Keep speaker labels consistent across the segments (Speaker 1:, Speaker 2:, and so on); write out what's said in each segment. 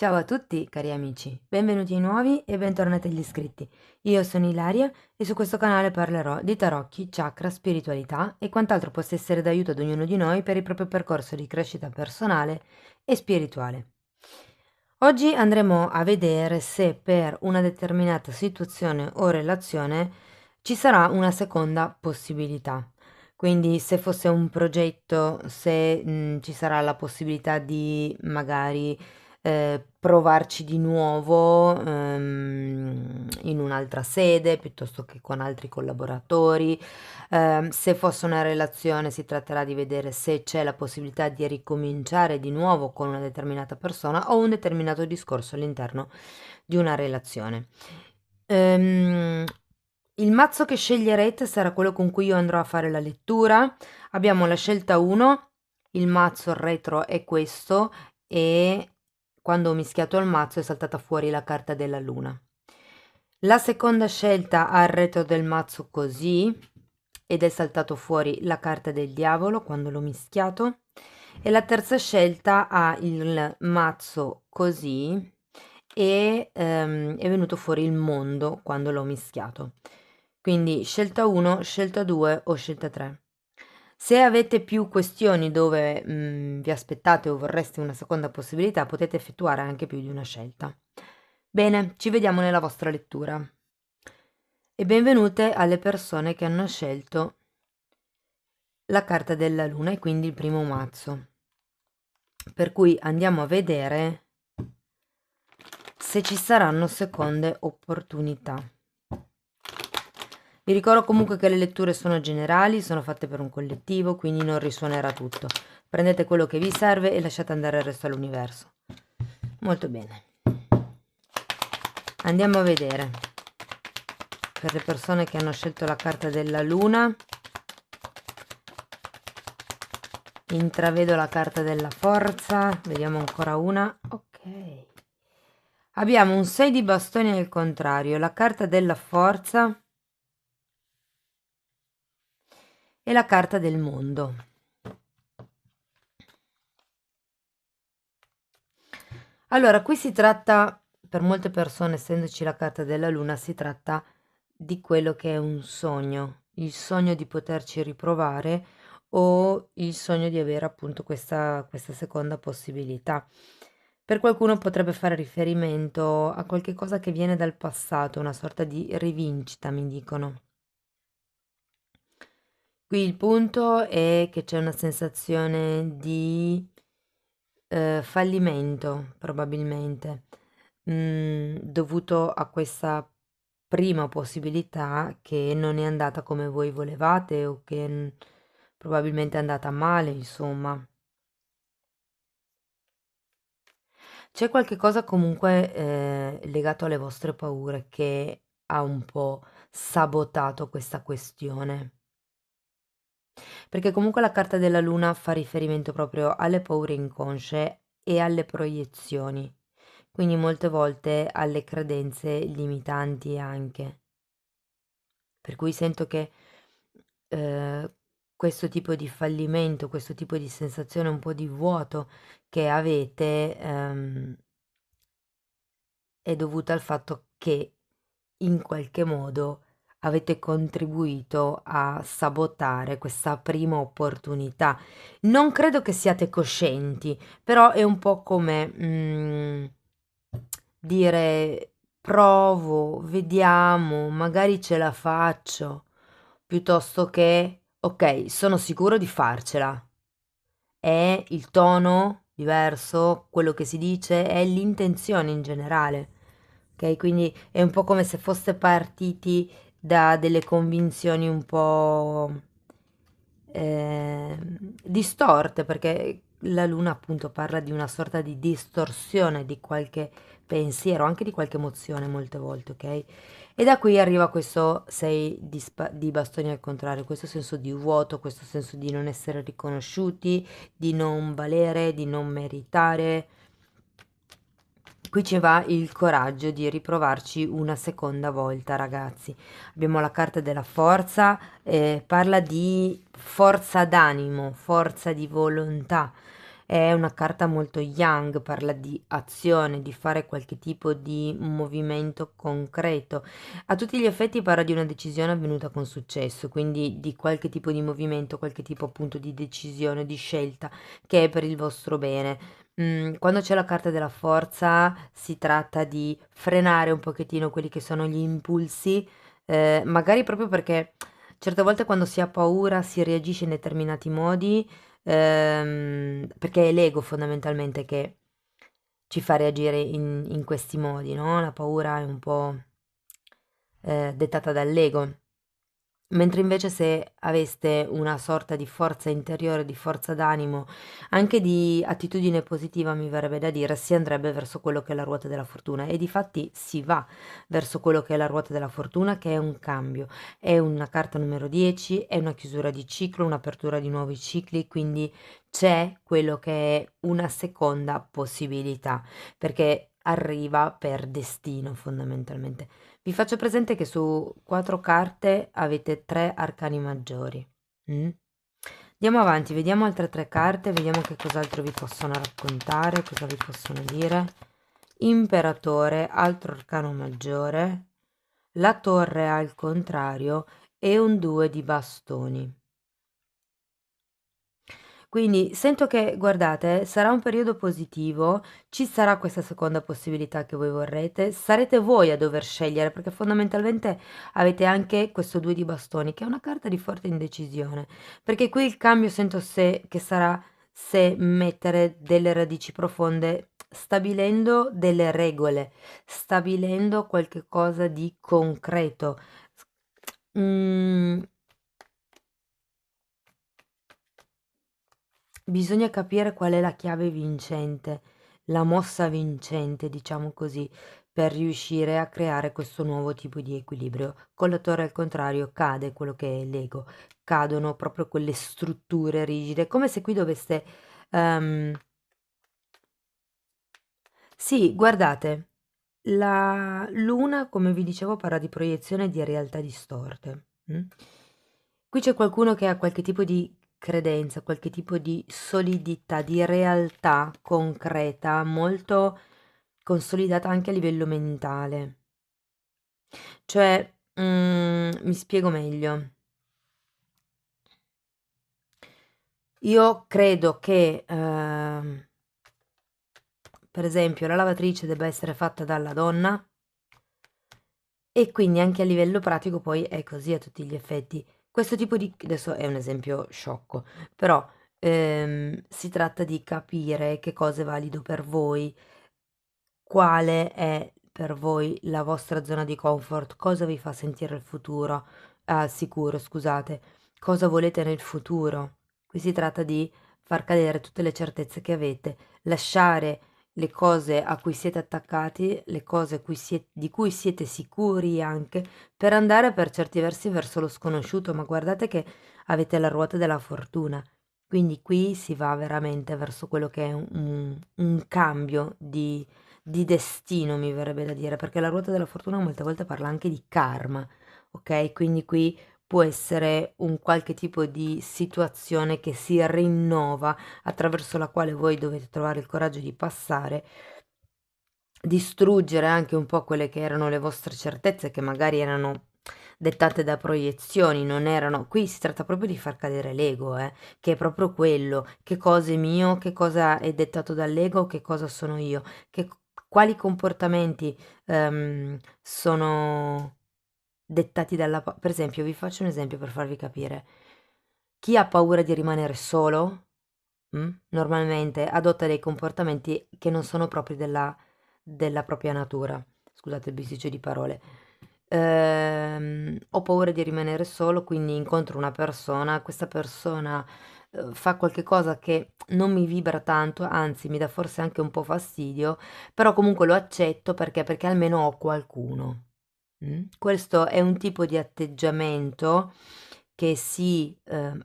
Speaker 1: Ciao a tutti cari amici, benvenuti nuovi e bentornati agli iscritti. Io sono Ilaria e su questo canale parlerò di tarocchi, chakra, spiritualità e quant'altro possa essere d'aiuto ad ognuno di noi per il proprio percorso di crescita personale e spirituale. Oggi andremo a vedere se per una determinata situazione o relazione ci sarà una seconda possibilità. Quindi se fosse un progetto, se ci sarà la possibilità di magari provarci di nuovo in un'altra sede piuttosto che con altri collaboratori. Se fosse una relazione si tratterà di vedere se c'è la possibilità di ricominciare di nuovo con una determinata persona o un determinato discorso all'interno di una relazione. Il mazzo che sceglierete sarà quello con cui io andrò a fare la lettura. Abbiamo la scelta 1, il mazzo retro è questo e quando ho mischiato il mazzo è saltata fuori la carta della luna. La seconda scelta ha il retro del mazzo così ed è saltato fuori la carta del diavolo quando l'ho mischiato, e la terza scelta ha il mazzo così e è venuto fuori il mondo quando l'ho mischiato. Quindi scelta 1, scelta 2 o scelta 3. Se avete più questioni dove vi aspettate o vorreste una seconda possibilità, potete effettuare anche più di una scelta. Bene, ci vediamo nella vostra lettura. E benvenute alle persone che hanno scelto la carta della luna e quindi il primo mazzo. Per cui andiamo a vedere se ci saranno seconde opportunità. Vi ricordo comunque che le letture sono generali, sono fatte per un collettivo, quindi non risuonerà tutto. Prendete quello che vi serve e lasciate andare il resto all'universo. Molto bene. Andiamo a vedere. Per le persone che hanno scelto la carta della luna, intravedo la carta della forza. Vediamo ancora una. Ok. Abbiamo un 6 di bastoni al contrario, la carta della forza e la carta del mondo. Allora, qui si tratta, per molte persone, essendoci la carta della luna, si tratta di quello che è un sogno, il sogno di poterci riprovare o il sogno di avere appunto questa seconda possibilità. Per qualcuno potrebbe fare riferimento a qualche cosa che viene dal passato, una sorta di rivincita, mi dicono. Qui il punto è che c'è una sensazione di fallimento, probabilmente, dovuto a questa prima possibilità che non è andata come voi volevate o che probabilmente è andata male, insomma. C'è qualche cosa comunque legato alle vostre paure che ha un po' sabotato questa questione. Perché comunque la carta della luna fa riferimento proprio alle paure inconsce e alle proiezioni, quindi molte volte alle credenze limitanti anche. Per cui sento che eh, questo tipo di fallimento, questo tipo di sensazione un po' di vuoto che avete è dovuta al fatto che in qualche modo avete contribuito a sabotare questa prima opportunità. Non credo che siate coscienti, però è un po' come dire provo, vediamo, magari ce la faccio, piuttosto che ok, sono sicuro di farcela. È il tono diverso, quello che si dice, è l'intenzione in generale. Ok, quindi è un po' come se foste partiti da delle convinzioni un po' distorte, perché la luna appunto parla di una sorta di distorsione di qualche pensiero, anche di qualche emozione molte volte, ok? E da qui arriva questo 6 di bastoni al contrario, questo senso di vuoto, questo senso di non essere riconosciuti, di non valere, di non meritare. Qui ci va il coraggio di riprovarci una seconda volta, ragazzi. Abbiamo la carta della forza, parla di forza d'animo, forza di volontà. è una carta molto yang, parla di azione, di fare qualche tipo di movimento concreto. A tutti gli effetti parla di una decisione avvenuta con successo, quindi di qualche tipo di movimento, qualche tipo appunto di decisione, di scelta che è per il vostro bene. Quando c'è la carta della forza si tratta di frenare un pochettino quelli che sono gli impulsi, magari proprio perché certe volte quando si ha paura si reagisce in determinati modi, perché è l'ego fondamentalmente che ci fa reagire in questi modi, no? La paura è un po' dettata dall'ego. Mentre invece se aveste una sorta di forza interiore, di forza d'animo, anche di attitudine positiva, mi verrebbe da dire, si andrebbe verso quello che è la ruota della fortuna e difatti si va verso quello che è la ruota della fortuna, che è un cambio, è una carta numero 10, è una chiusura di ciclo, un'apertura di nuovi cicli, quindi c'è quello che è una seconda possibilità, perché arriva per destino fondamentalmente. Vi faccio presente che su 4 carte avete 3 arcani maggiori. Mm? Andiamo avanti, vediamo altre 3 carte, vediamo che cos'altro vi possono raccontare, cosa vi possono dire. Imperatore, altro arcano maggiore, la torre al contrario e un 2 di bastoni. Quindi sento che, guardate, sarà un periodo positivo, ci sarà questa seconda possibilità che voi vorrete, sarete voi a dover scegliere perché fondamentalmente avete anche questo 2 di bastoni che è una carta di forte indecisione, perché qui il cambio sento se, che sarà se mettere delle radici profonde, stabilendo delle regole, stabilendo qualche cosa di concreto. Mm, Bisogna capire qual è la chiave vincente, la mossa vincente, diciamo così, per riuscire a creare questo nuovo tipo di equilibrio. Con la torre al contrario cade quello che è l'ego, cadono proprio quelle strutture rigide, come se qui doveste... ehm, Sì, guardate, la luna, come vi dicevo, parla di proiezione di realtà distorte. Qui c'è qualcuno che ha qualche tipo di credenza, qualche tipo di solidità, di realtà concreta, molto consolidata anche a livello mentale. Cioè, mi spiego meglio. Io credo che, per esempio, la lavatrice debba essere fatta dalla donna e quindi anche a livello pratico poi è così a tutti gli effetti. Questo tipo di adesso è un esempio sciocco, però, si tratta di capire che cosa è valido per voi, quale è per voi la vostra zona di comfort, cosa vi fa sentire il futuro sicuro, scusate, cosa volete nel futuro. Qui si tratta di far cadere tutte le certezze che avete, lasciare le cose a cui siete attaccati, le cose di cui siete sicuri anche, per andare per certi versi verso lo sconosciuto, ma guardate che avete la ruota della fortuna. Quindi qui si va veramente verso quello che è un cambio di destino, mi verrebbe da dire, perché la ruota della fortuna molte volte parla anche di karma, ok? Quindi qui può essere un qualche tipo di situazione che si rinnova attraverso la quale voi dovete trovare il coraggio di passare, distruggere anche un po' quelle che erano le vostre certezze, che magari erano dettate da proiezioni, non erano... Qui si tratta proprio di far cadere l'ego, che è proprio quello, che cosa è mio, che cosa è dettato dall'ego, che cosa sono io, che, quali comportamenti sono dettati dalla... Per esempio, vi faccio un esempio per farvi capire. Chi ha paura di rimanere solo, normalmente adotta dei comportamenti che non sono propri della propria natura. Scusate il bisticcio di parole. Ho paura di rimanere solo, quindi incontro una persona, questa persona fa qualche cosa che non mi vibra tanto, anzi mi dà forse anche un po' fastidio, però comunque lo accetto perché almeno ho qualcuno. Questo è un tipo di atteggiamento che si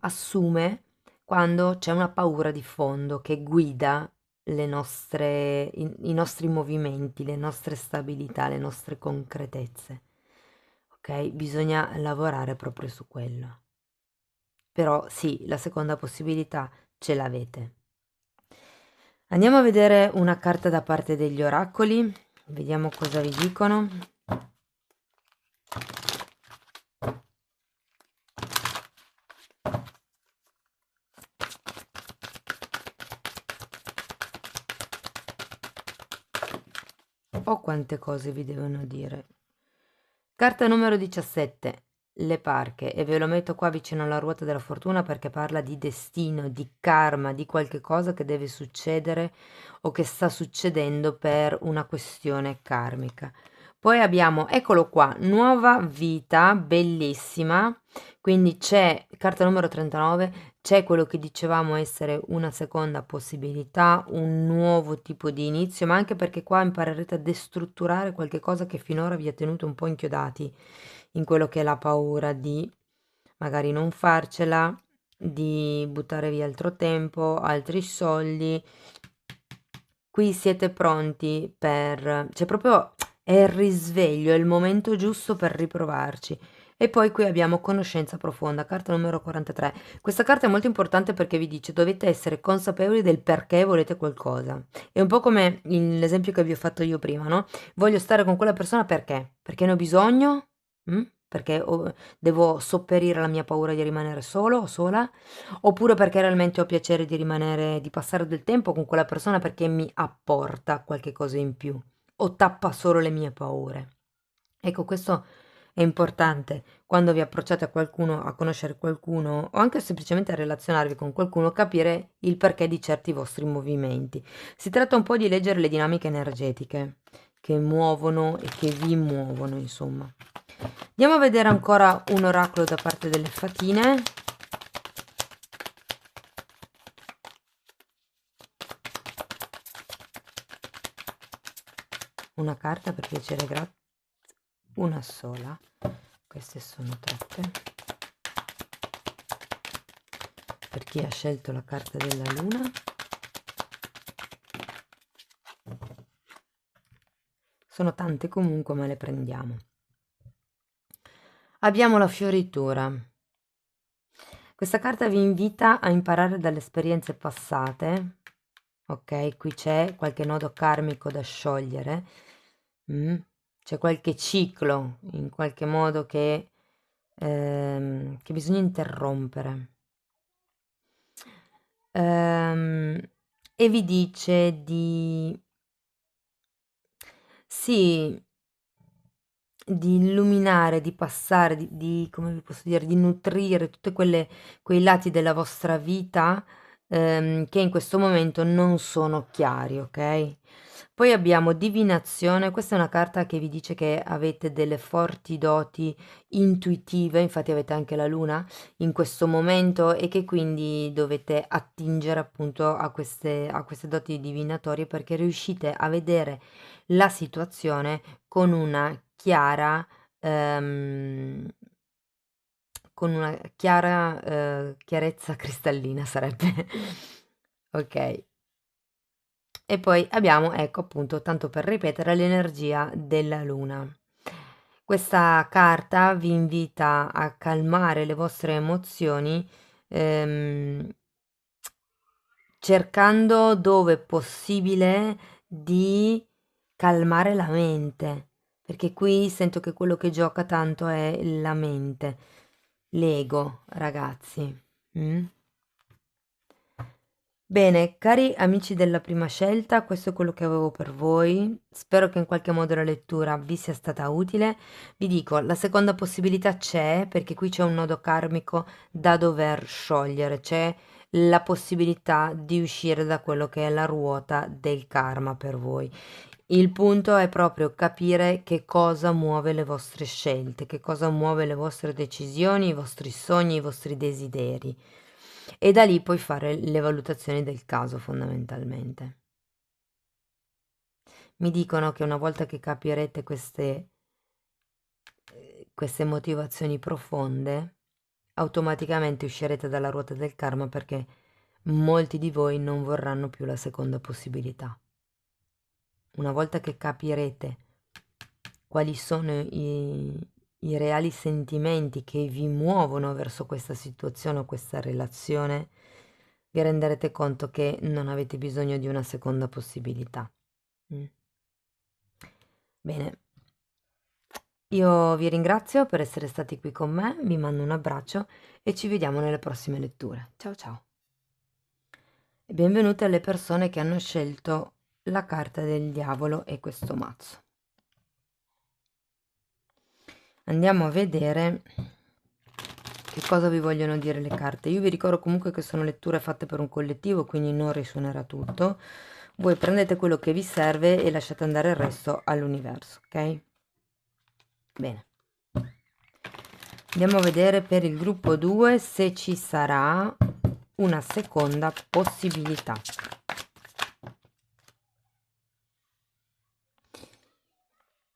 Speaker 1: assume quando c'è una paura di fondo che guida i nostri movimenti, le nostre stabilità, le nostre concretezze. Ok? Bisogna lavorare proprio su quello. Però sì, la seconda possibilità ce l'avete. Andiamo a vedere una carta da parte degli oracoli, vediamo cosa vi dicono. Oh, quante cose vi devono dire. Carta numero 17, le parche, e ve lo metto qua vicino alla ruota della fortuna perché parla di destino, di karma, di qualche cosa che deve succedere o che sta succedendo per una questione karmica. Poi abbiamo, eccolo qua, nuova vita, bellissima, quindi c'è, carta numero 39, c'è quello che dicevamo essere una seconda possibilità, un nuovo tipo di inizio, ma anche perché qua imparerete a destrutturare qualche cosa che finora vi ha tenuto un po' inchiodati in quello che è la paura di magari non farcela, di buttare via altro tempo, altri soldi. Qui siete pronti per... C'è proprio... È il risveglio, è il momento giusto per riprovarci. E poi qui abbiamo conoscenza profonda, carta numero 43. Questa carta è molto importante perché vi dice dovete essere consapevoli del perché volete qualcosa. È un po' come l'esempio che vi ho fatto io prima, no? Voglio stare con quella persona perché? Perché ne ho bisogno? Mm? Perché devo sopperire alla mia paura di rimanere solo o sola? Oppure perché realmente ho piacere di rimanere, di passare del tempo con quella persona perché mi apporta qualche cosa in più o tappa solo le mie paure. Ecco, questo è importante quando vi approcciate a qualcuno, a conoscere qualcuno o anche semplicemente a relazionarvi con qualcuno, capire il perché di certi vostri movimenti. Si tratta un po' di leggere le dinamiche energetiche che muovono e che vi muovono, insomma. Andiamo a vedere ancora un oracolo da parte delle fatine. Una carta per piacere, grazie. Una sola. Queste sono troppe. Per chi ha scelto la carta della luna. Sono tante comunque, ma le prendiamo. Abbiamo la fioritura. Questa carta vi invita a imparare dalle esperienze passate. Ok, qui c'è qualche nodo karmico da sciogliere. C'è qualche ciclo in qualche modo che bisogna interrompere. E vi dice di sì, di illuminare, di passare, come vi posso dire, di nutrire tutte quei lati della vostra vita che in questo momento non sono chiari, ok? Poi abbiamo divinazione, questa è una carta che vi dice che avete delle forti doti intuitive, infatti avete anche la luna in questo momento e che quindi dovete attingere appunto a queste doti divinatorie perché riuscite a vedere la situazione ehm, con una chiara chiarezza cristallina sarebbe. Ok. E poi abbiamo, ecco appunto, tanto per ripetere, l'energia della luna. Questa carta vi invita a calmare le vostre emozioni, ehm, cercando dove possibile di calmare la mente, perché qui sento che quello che gioca tanto è la mente, l'ego, ragazzi. Mm? Bene, cari amici della prima scelta, questo è quello che avevo per voi. Spero che in qualche modo la lettura vi sia stata utile. Vi dico, la seconda possibilità c'è, perché qui c'è un nodo karmico da dover sciogliere, c'è la possibilità di uscire da quello che è la ruota del karma per voi. Il punto è proprio capire che cosa muove le vostre scelte, che cosa muove le vostre decisioni, i vostri sogni, i vostri desideri. E da lì puoi fare le valutazioni del caso fondamentalmente. Mi dicono che una volta che capirete queste motivazioni profonde, automaticamente uscirete dalla ruota del karma perché molti di voi non vorranno più la seconda possibilità. Una volta che capirete quali sono i reali sentimenti che vi muovono verso questa situazione o questa relazione, vi renderete conto che non avete bisogno di una seconda possibilità. Mm. Bene, io vi ringrazio per essere stati qui con me, vi mando un abbraccio e ci vediamo nelle prossime letture. Ciao ciao! E benvenute alle persone che hanno scelto la carta del diavolo e questo mazzo. Andiamo a vedere che cosa vi vogliono dire le carte. Io vi ricordo comunque che sono letture fatte per un collettivo, quindi non risuonerà tutto. Voi prendete quello che vi serve e lasciate andare il resto all'universo, ok? Bene. Andiamo a vedere per il gruppo 2 se ci sarà una seconda possibilità.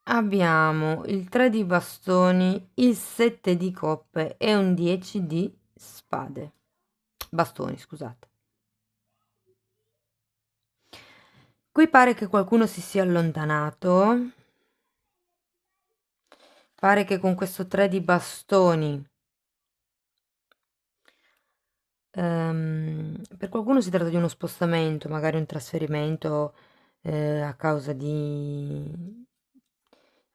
Speaker 1: Abbiamo il 3 di bastoni, il 7 di coppe e un 10 di spade. Bastoni, scusate. Qui pare che qualcuno si sia allontanato. Pare che con questo 3 di bastoni per qualcuno si tratta di uno spostamento, magari un trasferimento a causa di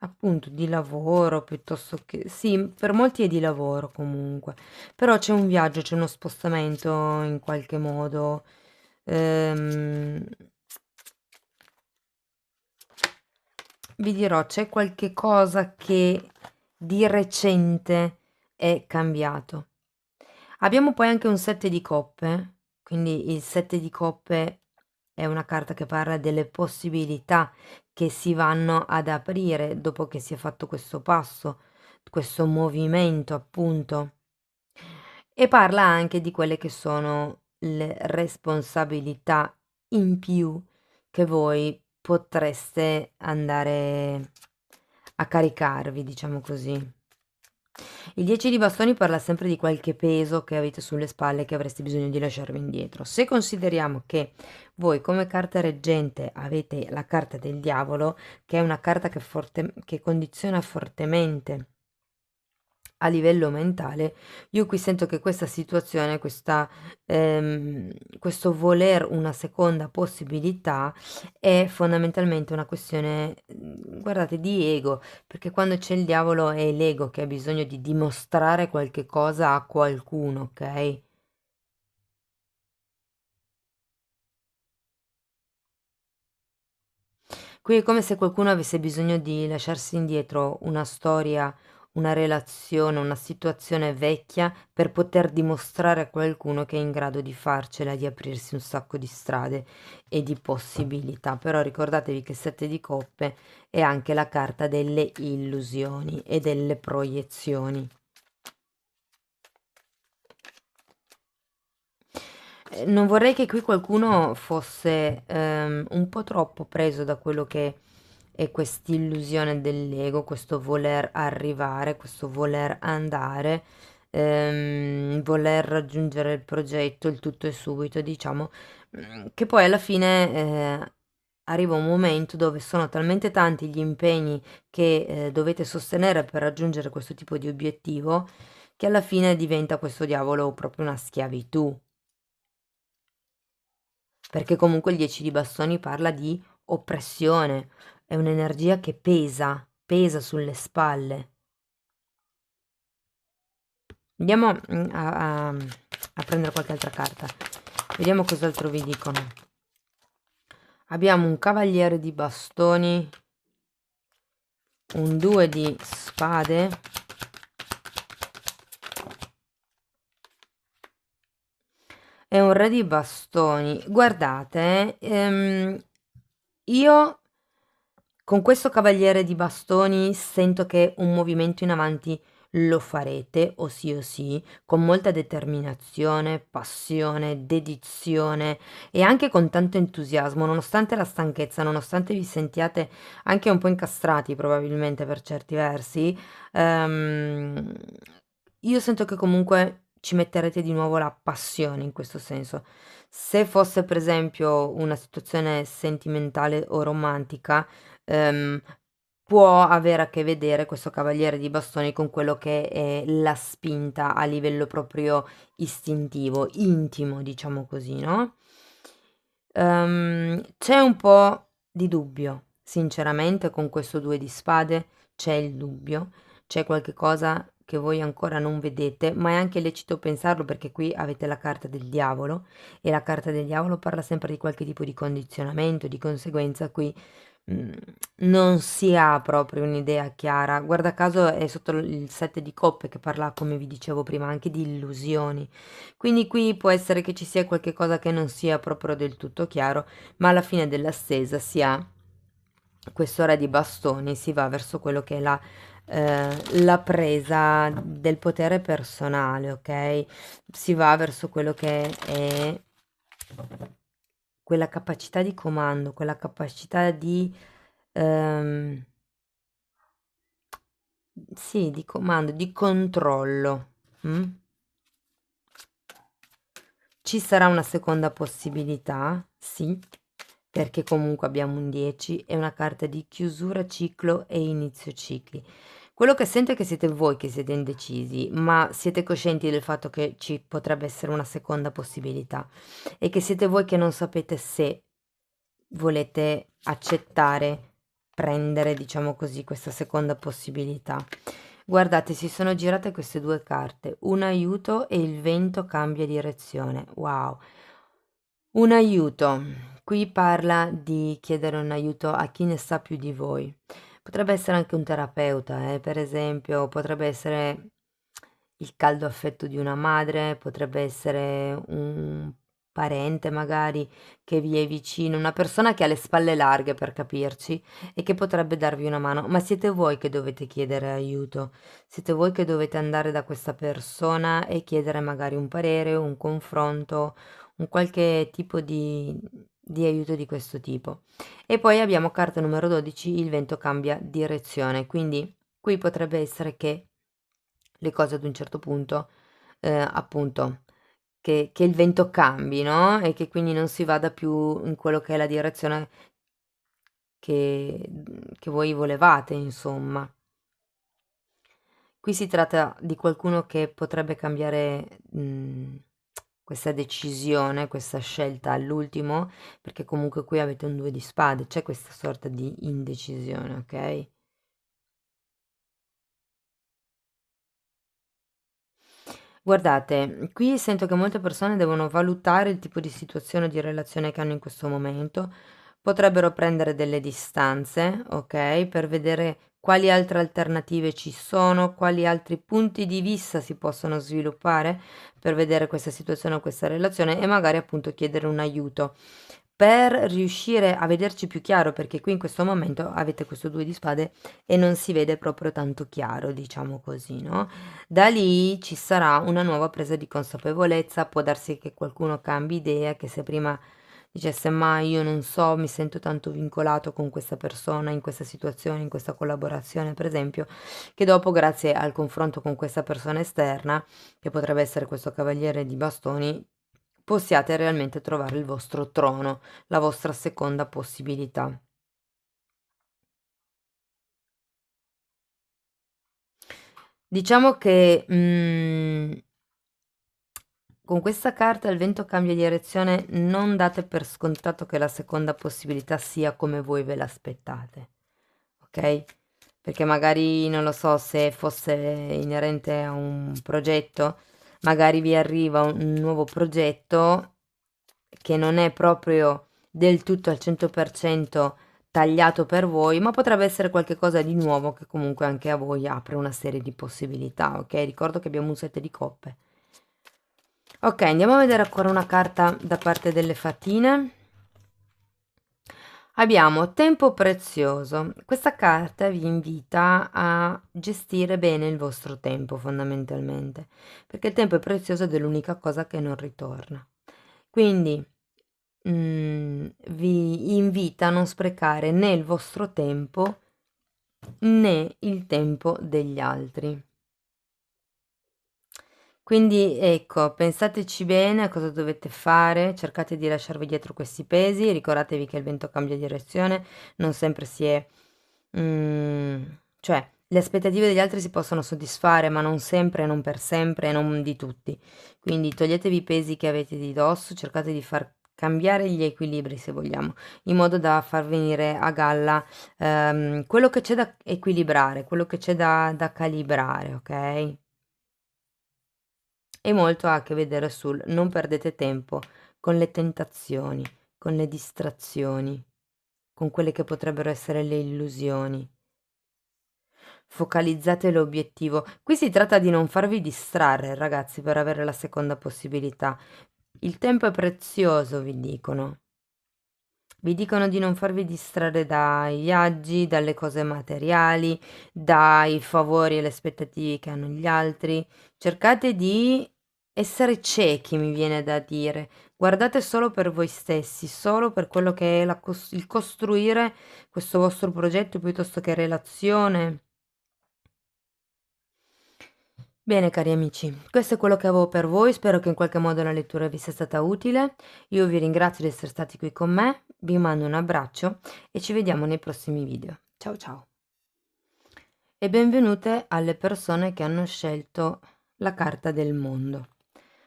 Speaker 1: appunto di lavoro piuttosto che sì, per molti è di lavoro comunque, però c'è un viaggio, c'è uno spostamento in qualche modo. Ehm, Vi dirò, c'è qualche cosa che di recente è cambiato. Abbiamo poi anche un 7 di coppe, quindi il 7 di coppe è una carta che parla delle possibilità che si vanno ad aprire dopo che si è fatto questo passo, questo movimento appunto. E parla anche di quelle che sono le responsabilità in più che voi potreste andare a caricarvi, diciamo così. Il 10 di bastoni parla sempre di qualche peso che avete sulle spalle che avreste bisogno di lasciarvi indietro. Se consideriamo che voi come carta reggente avete la carta del diavolo, che è una carta che condiziona fortemente a livello mentale, io qui sento che questa situazione, questo voler una seconda possibilità è fondamentalmente una questione, guardate, di ego, perché quando c'è il diavolo è l'ego che ha bisogno di dimostrare qualche cosa a qualcuno, ok? Qui è come se qualcuno avesse bisogno di lasciarsi indietro una storia, una relazione, una situazione vecchia per poter dimostrare a qualcuno che è in grado di farcela, di aprirsi un sacco di strade e di possibilità. Però ricordatevi che 7 di coppe è anche la carta delle illusioni e delle proiezioni. Non vorrei che qui qualcuno fosse un po' troppo preso da quello che è quest'illusione dell'ego, questo voler arrivare, questo voler andare, voler raggiungere il progetto, il tutto e subito, diciamo, che poi alla fine arriva un momento dove sono talmente tanti gli impegni che dovete sostenere per raggiungere questo tipo di obiettivo, che alla fine diventa questo diavolo proprio una schiavitù. Perché comunque il 10 di bastoni parla di oppressione, è un'energia che pesa, pesa sulle spalle. Andiamo a prendere qualche altra carta, vediamo cos'altro vi dicono. Abbiamo un cavaliere di bastoni, un 2 di spade, e un re di bastoni. Guardate, io con questo cavaliere di bastoni sento che un movimento in avanti lo farete, o sì, con molta determinazione, passione, dedizione e anche con tanto entusiasmo, nonostante la stanchezza, nonostante vi sentiate anche un po' incastrati probabilmente per certi versi. ehm, io sento che comunque ci metterete di nuovo la passione in questo senso. Se fosse per esempio una situazione sentimentale o romantica, ehm, può avere a che vedere questo cavaliere di bastoni con quello che è la spinta a livello proprio istintivo, intimo, diciamo così, no? C'è un po' di dubbio, sinceramente, con questo due di spade c'è il dubbio, c'è qualche cosa che voi ancora non vedete, ma è anche lecito pensarlo perché qui avete la carta del diavolo e la carta del diavolo parla sempre di qualche tipo di condizionamento, di conseguenza qui mm, non si ha proprio un'idea chiara. Guarda caso è sotto il 7 di coppe che parla, come vi dicevo prima, anche di illusioni. Quindi qui può essere che ci sia qualche cosa che non sia proprio del tutto chiaro, ma alla fine della stesa si ha questo re di bastoni, si va verso quello che è la presa del potere personale, ok? Si va verso quello che è quella capacità di comando, quella capacità di, ehm, sì, di comando, di controllo. Mm? Ci sarà una seconda possibilità, sì, perché comunque abbiamo un 10 e una carta di chiusura ciclo e inizio cicli. Quello che sento è che siete voi che siete indecisi, ma siete coscienti del fatto che ci potrebbe essere una seconda possibilità e che siete voi che non sapete se volete accettare, prendere, diciamo così, questa seconda possibilità. Guardate, si sono girate queste due carte, un aiuto e il vento cambia direzione. Wow. Un aiuto. Qui parla di chiedere un aiuto a chi ne sa più di voi. Potrebbe essere anche un terapeuta, per esempio, potrebbe essere il caldo affetto di una madre, potrebbe essere un parente magari che vi è vicino, una persona che ha le spalle larghe per capirci e che potrebbe darvi una mano, ma siete voi che dovete chiedere aiuto, siete voi che dovete andare da questa persona e chiedere magari un parere, un confronto, un qualche tipo di aiuto di questo tipo. E poi abbiamo carta numero 12, il vento cambia direzione, quindi qui potrebbe essere che le cose ad un certo punto, appunto, che il vento cambi, no? E che quindi non si vada più in quello che è la direzione che voi volevate, insomma. Qui si tratta di qualcuno che potrebbe cambiare questa decisione, questa scelta all'ultimo, perché comunque qui avete un due di spade, c'è questa sorta di indecisione, ok? Guardate, qui sento che molte persone devono valutare il tipo di situazione o di relazione che hanno in questo momento. Potrebbero prendere delle distanze, ok? Per vedere quali altre alternative ci sono, quali altri punti di vista si possono sviluppare per vedere questa situazione o questa relazione e magari appunto chiedere un aiuto per riuscire a vederci più chiaro, perché qui in questo momento avete questo due di spade e non si vede proprio tanto chiaro, diciamo così, no? Da lì ci sarà una nuova presa di consapevolezza, può darsi che qualcuno cambi idea, che se prima dicesse ma io non so, mi sento tanto vincolato con questa persona in questa situazione, in questa collaborazione, per esempio, che dopo grazie al confronto con questa persona esterna, che potrebbe essere questo cavaliere di bastoni, possiate realmente trovare il vostro trono, la vostra seconda possibilità. Diciamo che con questa carta il vento cambia direzione, non date per scontato che la seconda possibilità sia come voi ve l'aspettate, ok? Perché magari non lo so se fosse inerente a un progetto, magari vi arriva un nuovo progetto che non è proprio del tutto al 100% tagliato per voi, ma potrebbe essere qualcosa di nuovo che comunque anche a voi apre una serie di possibilità, ok? Ricordo che abbiamo un set di coppe. Ok, andiamo a vedere ancora una carta da parte delle fatine. Abbiamo tempo prezioso. Questa carta vi invita a gestire bene il vostro tempo fondamentalmente, perché il tempo è prezioso ed è l'unica cosa che non ritorna. Quindi vi invita a non sprecare né il vostro tempo né il tempo degli altri. Quindi ecco, pensateci bene a cosa dovete fare, cercate di lasciarvi dietro questi pesi, ricordatevi che il vento cambia direzione, non sempre si è cioè le aspettative degli altri si possono soddisfare, ma non sempre, non per sempre, non di tutti. Quindi toglietevi i pesi che avete di dosso, cercate di far cambiare gli equilibri, se vogliamo, in modo da far venire a galla quello che c'è da equilibrare, quello che c'è da calibrare, ok? E molto ha a che vedere sul non perdete tempo con le tentazioni, con le distrazioni, con quelle che potrebbero essere le illusioni. Focalizzate l'obiettivo. Qui si tratta di non farvi distrarre, ragazzi, per avere la seconda possibilità. Il tempo è prezioso, vi dicono. Vi dicono di non farvi distrarre dai viaggi, dalle cose materiali, dai favori e le aspettative che hanno gli altri. Cercate di essere ciechi, mi viene da dire. Guardate solo per voi stessi, solo per quello che è il costruire questo vostro progetto piuttosto che relazione. Bene cari amici, questo è quello che avevo per voi, spero che in qualche modo la lettura vi sia stata utile. Io vi ringrazio di essere stati qui con me, vi mando un abbraccio e ci vediamo nei prossimi video. Ciao ciao! E benvenute alle persone che hanno scelto la carta del mondo.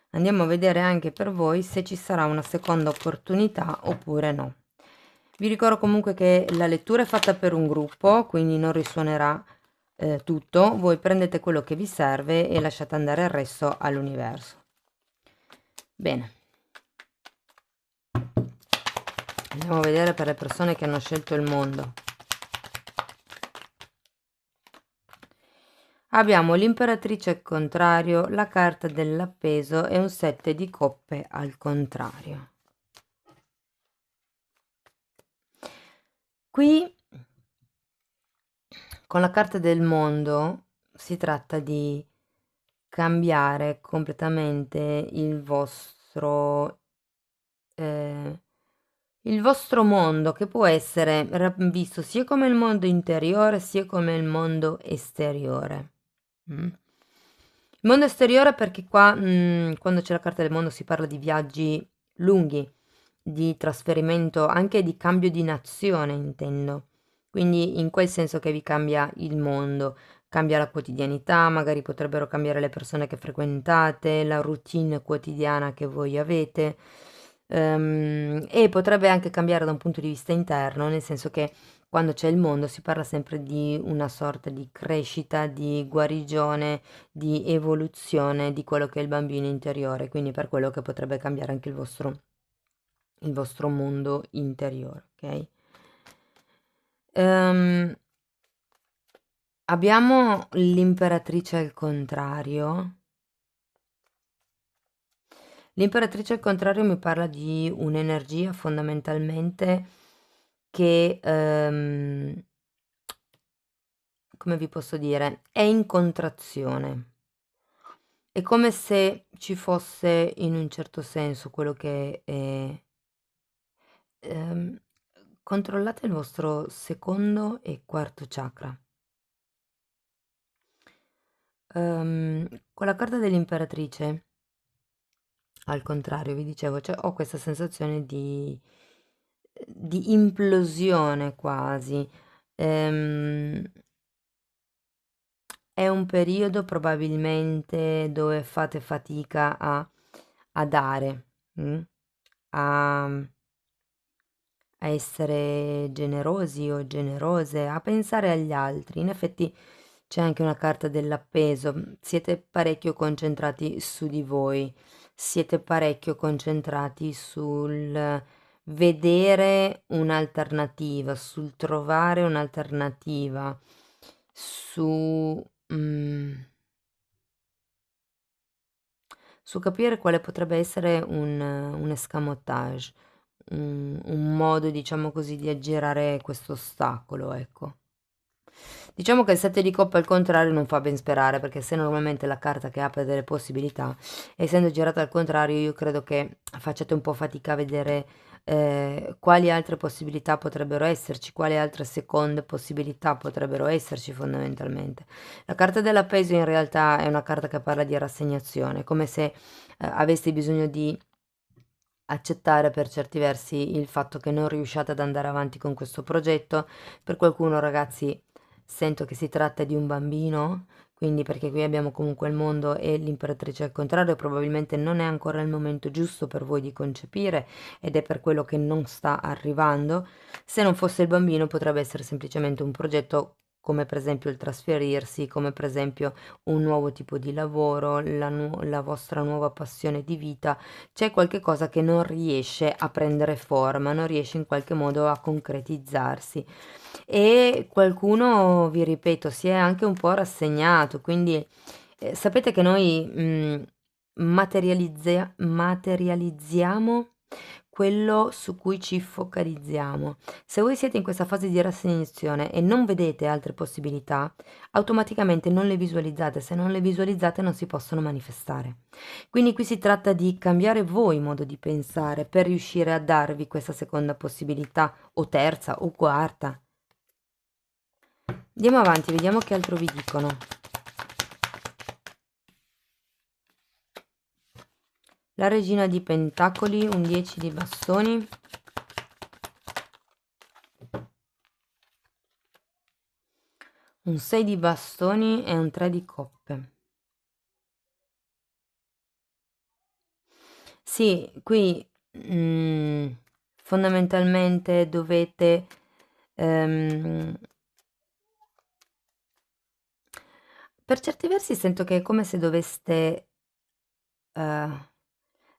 Speaker 1: Andiamo a vedere anche per voi se ci sarà una seconda opportunità oppure no. Vi ricordo comunque che la lettura è fatta per un gruppo, quindi non risuonerà tutto. Voi prendete quello che vi serve e lasciate andare il resto all'universo. Bene. Andiamo a vedere per le persone che hanno scelto il mondo. Abbiamo l'imperatrice al contrario, la carta dell'appeso e un 7 di coppe al contrario. Qui con la carta del mondo si tratta di cambiare completamente il vostro mondo, che può essere visto sia come il mondo interiore sia come il mondo esteriore. Il mondo esteriore perché qua quando c'è la carta del mondo si parla di viaggi lunghi, di trasferimento, anche di cambio di nazione intendo, quindi in quel senso che vi cambia il mondo, cambia la quotidianità, magari potrebbero cambiare le persone che frequentate, la routine quotidiana che voi avete, e potrebbe anche cambiare da un punto di vista interno, nel senso che quando c'è il mondo si parla sempre di una sorta di crescita, di guarigione, di evoluzione di quello che è il bambino interiore, quindi per quello che potrebbe cambiare anche il vostro mondo interiore, ok? Abbiamo l'imperatrice al contrario. L'imperatrice al contrario mi parla di un'energia fondamentalmente che, come vi posso dire, è in contrazione. È come se ci fosse in un certo senso quello che è... controllate il vostro secondo e quarto chakra. Con la carta dell'imperatrice, al contrario, vi dicevo, cioè, ho questa sensazione di implosione quasi. È un periodo probabilmente dove fate fatica a dare, a, a essere generosi o generose, a pensare agli altri. In effetti c'è anche una carta dell'appeso, siete parecchio concentrati su di voi, siete parecchio concentrati sul vedere un'alternativa, sul trovare un'alternativa, su, su capire quale potrebbe essere un escamotage, un modo, diciamo così, di aggirare questo ostacolo, ecco. Diciamo che il 7 di coppe al contrario non fa ben sperare, perché se normalmente la carta che apre delle possibilità, essendo girata al contrario, io credo che facciate un po' fatica a vedere quali altre possibilità potrebbero esserci, quali altre seconde possibilità potrebbero esserci fondamentalmente. La carta della peso in realtà è una carta che parla di rassegnazione, come se aveste bisogno di accettare per certi versi il fatto che non riusciate ad andare avanti con questo progetto. Per qualcuno, ragazzi, sento che si tratta di un bambino, quindi perché qui abbiamo comunque il mondo e l'imperatrice al contrario, probabilmente non è ancora il momento giusto per voi di concepire ed è per quello che non sta arrivando. Se non fosse il bambino potrebbe essere semplicemente un progetto come per esempio il trasferirsi, come per esempio un nuovo tipo di lavoro, la vostra nuova passione di vita. C'è qualche cosa che non riesce a prendere forma, non riesce in qualche modo a concretizzarsi e qualcuno, vi ripeto, si è anche un po' rassegnato, quindi sapete che noi materializziamo quello su cui ci focalizziamo. Se voi siete in questa fase di rassegnazione e non vedete altre possibilità, automaticamente non le visualizzate, se non le visualizzate non si possono manifestare. Quindi qui si tratta di cambiare voi modo di pensare per riuscire a darvi questa seconda possibilità, o terza, o quarta. Andiamo avanti, vediamo che altro vi dicono. La regina di pentacoli, un 10 di bastoni. Un 6 di bastoni e un 3 di coppe. Sì, qui fondamentalmente dovete per certi versi sento che è come se doveste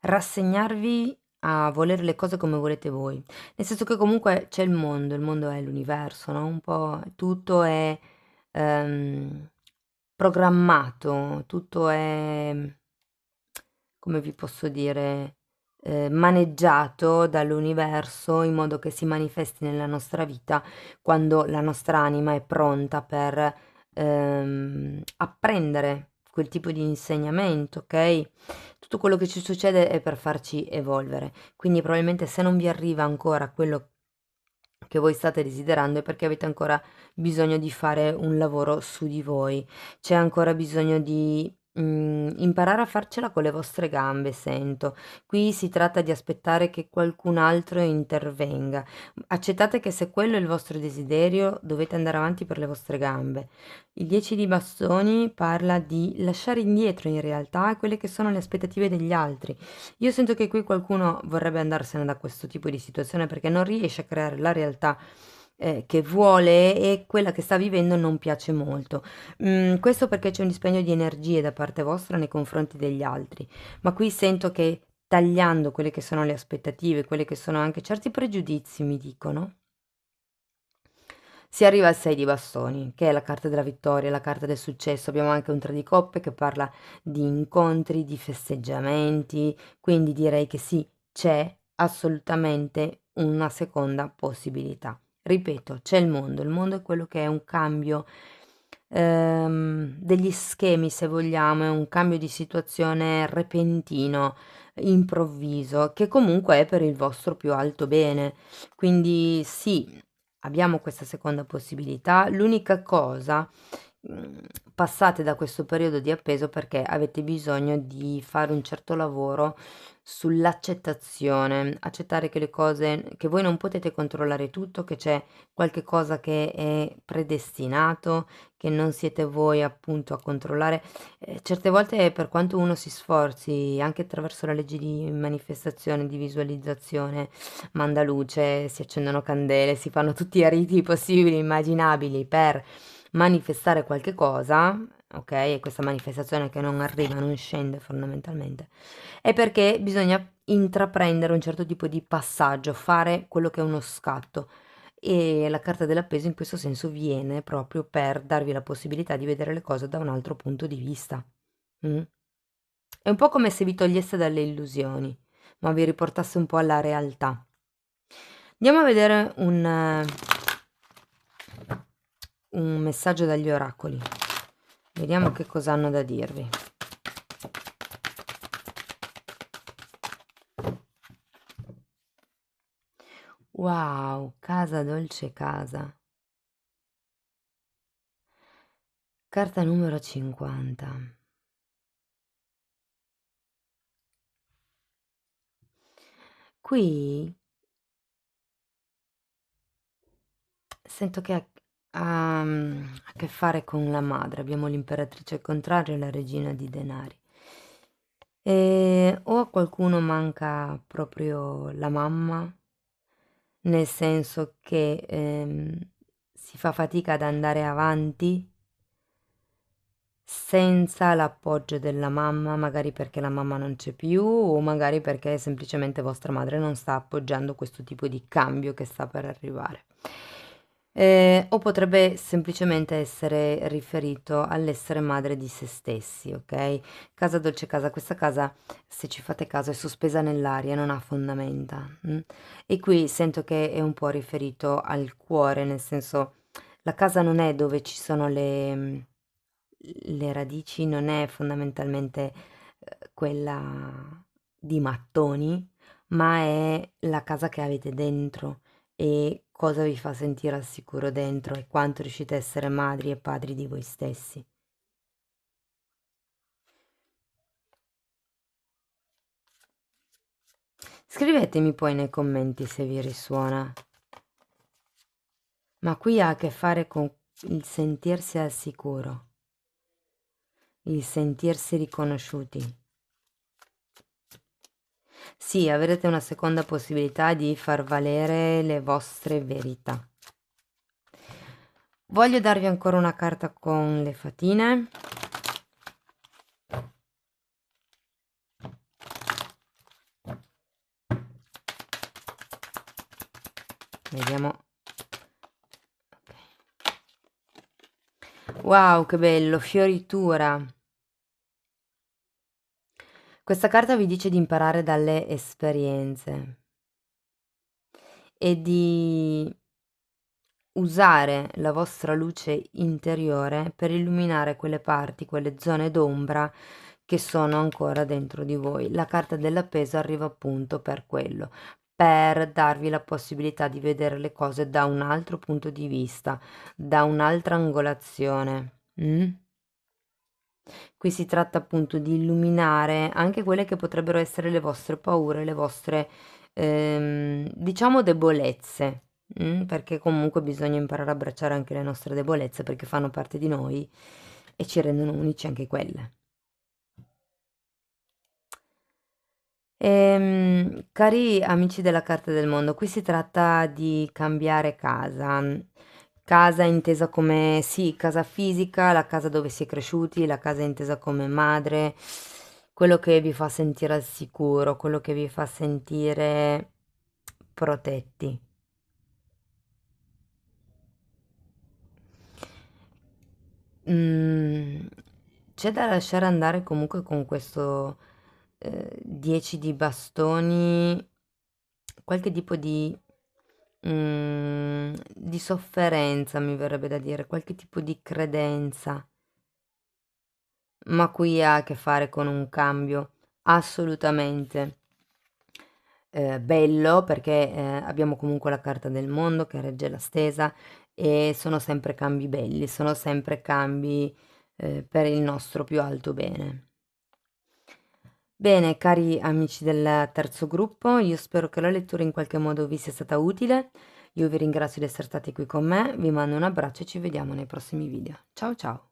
Speaker 1: rassegnarvi a volere le cose come volete voi. Nel senso che comunque c'è il mondo è l'universo, no? Un po' tutto è programmato, tutto è, come vi posso dire, maneggiato dall'universo in modo che si manifesti nella nostra vita quando la nostra anima è pronta per apprendere quel tipo di insegnamento, ok? Tutto quello che ci succede è per farci evolvere, quindi probabilmente se non vi arriva ancora quello che voi state desiderando è perché avete ancora bisogno di fare un lavoro su di voi, c'è ancora bisogno di imparare a farcela con le vostre gambe, sento. Qui si tratta di aspettare che qualcun altro intervenga. Accettate che se quello è il vostro desiderio, dovete andare avanti per le vostre gambe. Il 10 di bastoni parla di lasciare indietro in realtà quelle che sono le aspettative degli altri. Io sento che qui qualcuno vorrebbe andarsene da questo tipo di situazione perché non riesce a creare la realtà che vuole e quella che sta vivendo non piace molto. Questo perché c'è un dispendio di energie da parte vostra nei confronti degli altri, ma qui sento che tagliando quelle che sono le aspettative, quelle che sono anche certi pregiudizi, mi dicono, si arriva al 6 di bastoni, che è la carta della vittoria, la carta del successo. Abbiamo anche un 3 di coppe che parla di incontri, di festeggiamenti, quindi direi che sì, c'è assolutamente una seconda possibilità. Ripeto, c'è il mondo è quello che è un cambio degli schemi, se vogliamo, è un cambio di situazione repentino, improvviso, che comunque è per il vostro più alto bene. Quindi sì, abbiamo questa seconda possibilità. L'unica cosa, passate da questo periodo di appeso perché avete bisogno di fare un certo lavoro sull'accettazione, accettare che le cose, che voi non potete controllare tutto, che c'è qualche cosa che è predestinato, che non siete voi appunto a controllare. Certe volte per quanto uno si sforzi, anche attraverso la legge di manifestazione, di visualizzazione, manda luce, si accendono candele, si fanno tutti i riti possibili, immaginabili per manifestare qualche cosa, ok? E questa manifestazione che non arriva, non scende fondamentalmente, è perché bisogna intraprendere un certo tipo di passaggio, fare quello che è uno scatto. E la carta dell'appeso in questo senso viene proprio per darvi la possibilità di vedere le cose da un altro punto di vista. Mm? È un po' come se vi togliesse dalle illusioni, ma vi riportasse un po' alla realtà. Andiamo a vedere un messaggio dagli oracoli. Vediamo che cosa hanno da dirvi. Wow, casa dolce casa. Carta numero 50. qui sento che ha a che fare con la madre. Abbiamo l'imperatrice al contrario e la regina di denari. O a qualcuno manca proprio la mamma, nel senso che si fa fatica ad andare avanti senza l'appoggio della mamma, magari perché la mamma non c'è più o magari perché semplicemente vostra madre non sta appoggiando questo tipo di cambio che sta per arrivare. O potrebbe semplicemente essere riferito all'essere madre di se stessi, ok? Casa dolce casa, questa casa, se ci fate caso, è sospesa nell'aria, non ha fondamenta. E qui sento che è un po' riferito al cuore, nel senso, la casa non è dove ci sono le radici, non è fondamentalmente quella di mattoni, ma è la casa che avete dentro e cosa vi fa sentire al sicuro dentro e quanto riuscite a essere madri e padri di voi stessi. Scrivetemi poi nei commenti se vi risuona, ma qui ha a che fare con il sentirsi al sicuro, il sentirsi riconosciuti. Sì, avrete una seconda possibilità di far valere le vostre verità. Voglio darvi ancora una carta con le fatine. Vediamo. Wow, che bello, fioritura. Questa carta vi dice di imparare dalle esperienze e di usare la vostra luce interiore per illuminare quelle parti, quelle zone d'ombra che sono ancora dentro di voi. La carta dell'appeso arriva appunto per quello, per darvi la possibilità di vedere le cose da un altro punto di vista, da un'altra angolazione. Qui si tratta appunto di illuminare anche quelle che potrebbero essere le vostre paure, le vostre, diciamo, debolezze, perché comunque bisogna imparare a abbracciare anche le nostre debolezze perché fanno parte di noi e ci rendono unici anche quelle. Cari amici della Carta del Mondo, qui si tratta di cambiare casa. Casa intesa come, sì, casa fisica, la casa dove si è cresciuti, la casa intesa come madre, quello che vi fa sentire al sicuro, quello che vi fa sentire protetti. Mm, c'è da lasciare andare comunque con questo 10 di bastoni, qualche tipo di sofferenza, mi verrebbe da dire, qualche tipo di credenza, ma qui ha a che fare con un cambio assolutamente bello perché abbiamo comunque la carta del mondo che regge la stesa e sono sempre cambi belli, sono sempre cambi per il nostro più alto bene. Bene, cari amici del terzo gruppo, io spero che la lettura in qualche modo vi sia stata utile. Io vi ringrazio di essere stati qui con me, vi mando un abbraccio e ci vediamo nei prossimi video. Ciao ciao!